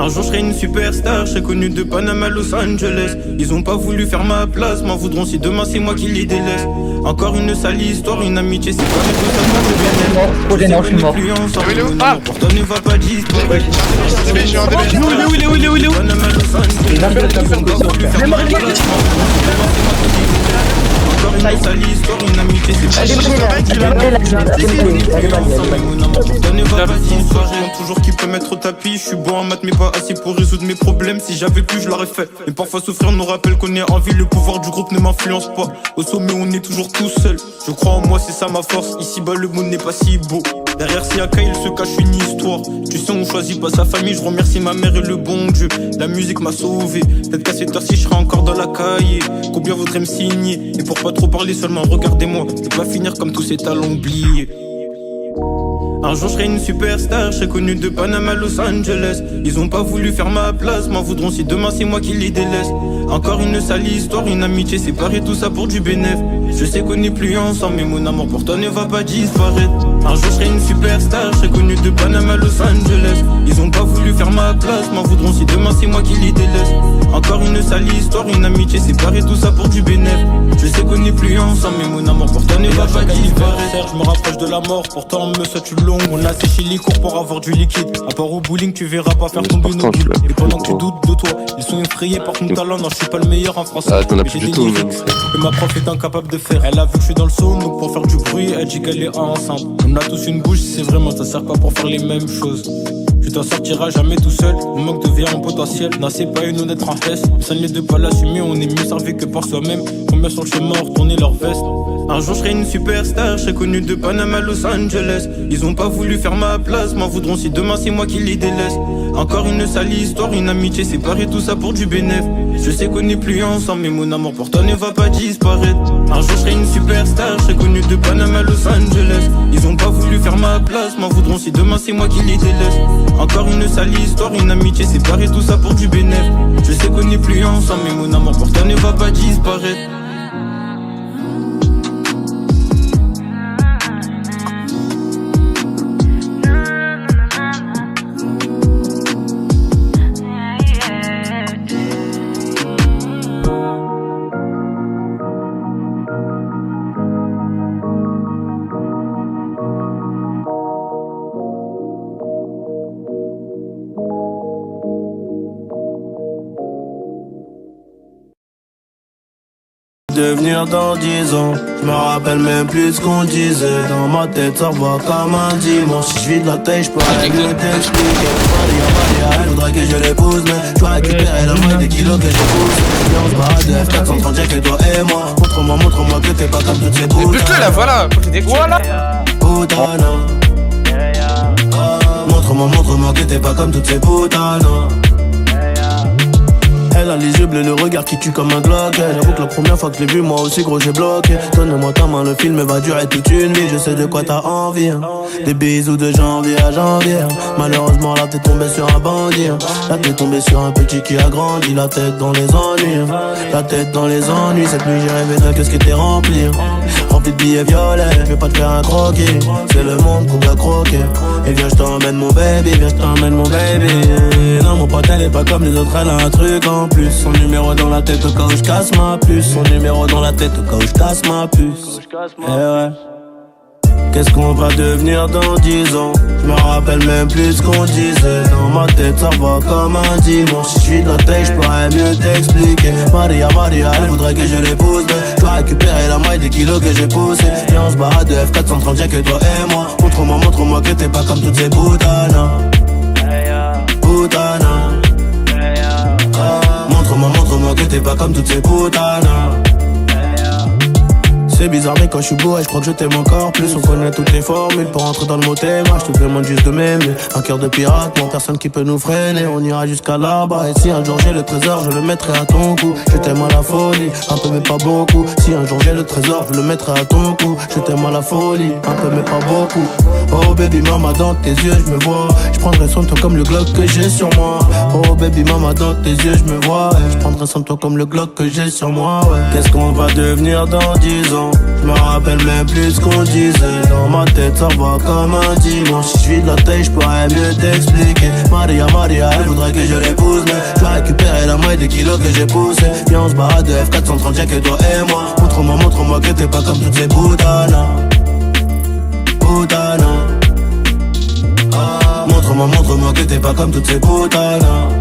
Un jour je serai une superstar, je serai connu de Panama à Los Angeles. Ils ont pas voulu faire ma place, m'en voudront si demain c'est moi qui les délaisse. Encore une sale histoire, une amitié c'est pas tout ça pour le bien-être. Trop gênant, je suis mort. Pour toi ne va pas disparaître. Où il est Panama à Los Angeles. Ils ont pas voulu faire ma place. Encore une sale histoire, une amitié c'est pas toujours qui peut mettre au tapis. Je suis bon en maths mais pas assez pour résoudre mes problèmes. Si j'avais pu je l'aurais fait. Mais parfois souffrir nous rappelle qu'on est en vie. Le pouvoir du groupe ne m'influence pas. Au sommet on est toujours tout seul. Je crois en moi c'est ça ma force. Ici bas le monde n'est pas si beau. Derrière Siaka il se cache une histoire. Tu sais on choisit pas sa famille. Je remercie ma mère et le bon Dieu. La musique m'a sauvé. Peut-être qu'à cette heure-ci je serai encore dans la cahier. Combien voudrait me signer? Et pour pas trop parler seulement regardez-moi. Ne pas finir comme tous ces talents oubliés. Un jour je serai une superstar, je serai connu de Panama à Los Angeles. Ils ont pas voulu faire ma place, m'en voudront si demain c'est moi qui les délaisse. Encore une sale histoire, une amitié séparée, tout ça pour du bénéf. Je sais qu'on n'est plus ensemble, mais mon amour pour toi ne va pas disparaître. Un jour je serai une superstar, je serai connu de Panama à Los Angeles. Ils ont pas voulu faire ma place, m'en voudront si demain c'est moi qui les délaisse. Encore une sale histoire, une amitié séparée, tout ça pour du bénéf. Je sais qu'on n'est plus ensemble, mais mon amour pour toi ne va pas disparaître. Je me rapproche de la mort, pourtant on me souhaite une longue. On a séché les cours pour avoir du liquide. À part au bowling, tu verras pas faire tomber nos boules. Et pendant que tu doutes de toi, ils sont effrayés par ton talent. Non, je suis pas le meilleur en français. Ah, t'en as plus du tout. Et ma prof est incapable de faire. Elle a vu que je suis dans le saut, donc pour faire du bruit, elle dit qu'elle est enceinte. On a tous une bouche, c'est vraiment, ça sert pas pour faire les mêmes choses. Tu t'en sortiras jamais tout seul, on manque de vie en potentiel. Non, c'est pas une honnête en S. Ça ne les deux pas l'assumer, on est mieux servi que par soi-même. Combien sont le chemin à retourner leur veste. Un jour je serai une superstar, je serai connu de Panama à Los Angeles. Ils ont pas voulu faire ma place, m'en voudront si demain c'est moi qui les délaisse. Encore une sale histoire, une amitié séparée, tout ça pour du bénéf. Je sais qu'on n'est plus ensemble, mais mon amour pour toi ne va pas disparaître. Un jour je serai une superstar, je serai connu de Panama à Los Angeles. Ils ont pas voulu faire ma place, m'en voudront si demain c'est moi qui les délaisse. Encore une sale histoire, une amitié séparée, tout ça pour du bénéf. Je sais qu'on n'est plus ensemble, mais mon amour pour toi ne va pas disparaître. Devenir dans 10 ans, je me rappelle même plus ce qu'on disait. Dans ma tête ça va comme un dimanche. Si je vis de la tête, je pourrais mieux t'expliquer. Elle voudrait que je l'épouse, mais je dois récupérer la moitié des kilos que j'ai poussé. Et on se bat de F430, y'a que toi et moi. Montre-moi que t'es pas comme toutes ces putanes. Bute-le là, voilà. Voilà. Putana. Montre-moi que t'es pas comme toutes ces putanes. Elle a les yeux bleus, le regard qui tue comme un Glock. J'avoue que la première fois que je l'ai vu, moi aussi gros j'ai bloqué. Donne-moi ta main, le film va durer toute une vie. Je sais de quoi t'as envie, hein. Des bisous de janvier à janvier. Malheureusement là t'es tombé sur un bandit, hein. Là t'es tombé sur un petit qui a grandi. La tête dans les ennuis, hein. La tête dans les ennuis. Cette nuit j'ai rêvé d'un qu'est-ce qui était rempli, hein. Rempli de billets violets, je vais pas te faire un croquis. C'est le monde qu'on doit croquer. Et viens je t'emmène mon baby, viens je t'emmène mon baby. Non mon pote elle est pas comme les autres, elle a un truc en plus. Son numéro dans la tête au cas où je casse ma puce. Son numéro dans la tête au cas où je casse ma puce. Eh ouais. Qu'est-ce qu'on va devenir dans 10 ans? Je me rappelle même plus ce qu'on disait. Dans ma tête ça va comme un dimanche. Si je suis de la tête je pourrais mieux t'expliquer. Maria, elle voudrait que je l'épouse, mais je dois récupérer la moitié des kilos que j'ai poussé. Et on se bat de F430, y'a que toi et moi. Montre-moi que t'es pas comme toutes ces putanas. Putanas. Montre-moi que t'es pas comme toutes ces putanas. C'est bizarre mais quand je suis beau et je crois que je t'aime encore plus. On connaît toutes les formules pour entrer dans le mot thème. Moi je te demande juste de m'aimer. Un cœur de pirate, non personne qui peut nous freiner. On ira jusqu'à là-bas. Et si un jour j'ai le trésor, je le mettrai à ton cou. Je t'aime à la folie, un peu mais pas beaucoup. Si un jour j'ai le trésor, je le mettrai à ton cou. Je t'aime à la folie, un peu mais pas beaucoup. Oh baby mama dans tes yeux je me vois. Je prendrai soin de toi comme le Glock que j'ai sur moi. Oh baby mama dans tes yeux je me vois. Je prendrai soin de toi comme le Glock que j'ai sur moi, ouais. Qu'est-ce qu'on va devenir dans 10 ans? Je me rappelle même plus ce qu'on disait. Dans ma tête ça va comme un dimanche. Si je suis de la taille je pourrais mieux t'expliquer. Maria, Maria, elle voudrait que je l'épouse, mais je vais récupérer la moitié des kilos que j'ai poussé. Viens on se barre de F430, y'a que toi et moi. Montre-moi que t'es pas comme toutes ces putanas. Putanas. Montre-moi que t'es pas comme toutes ces putanas.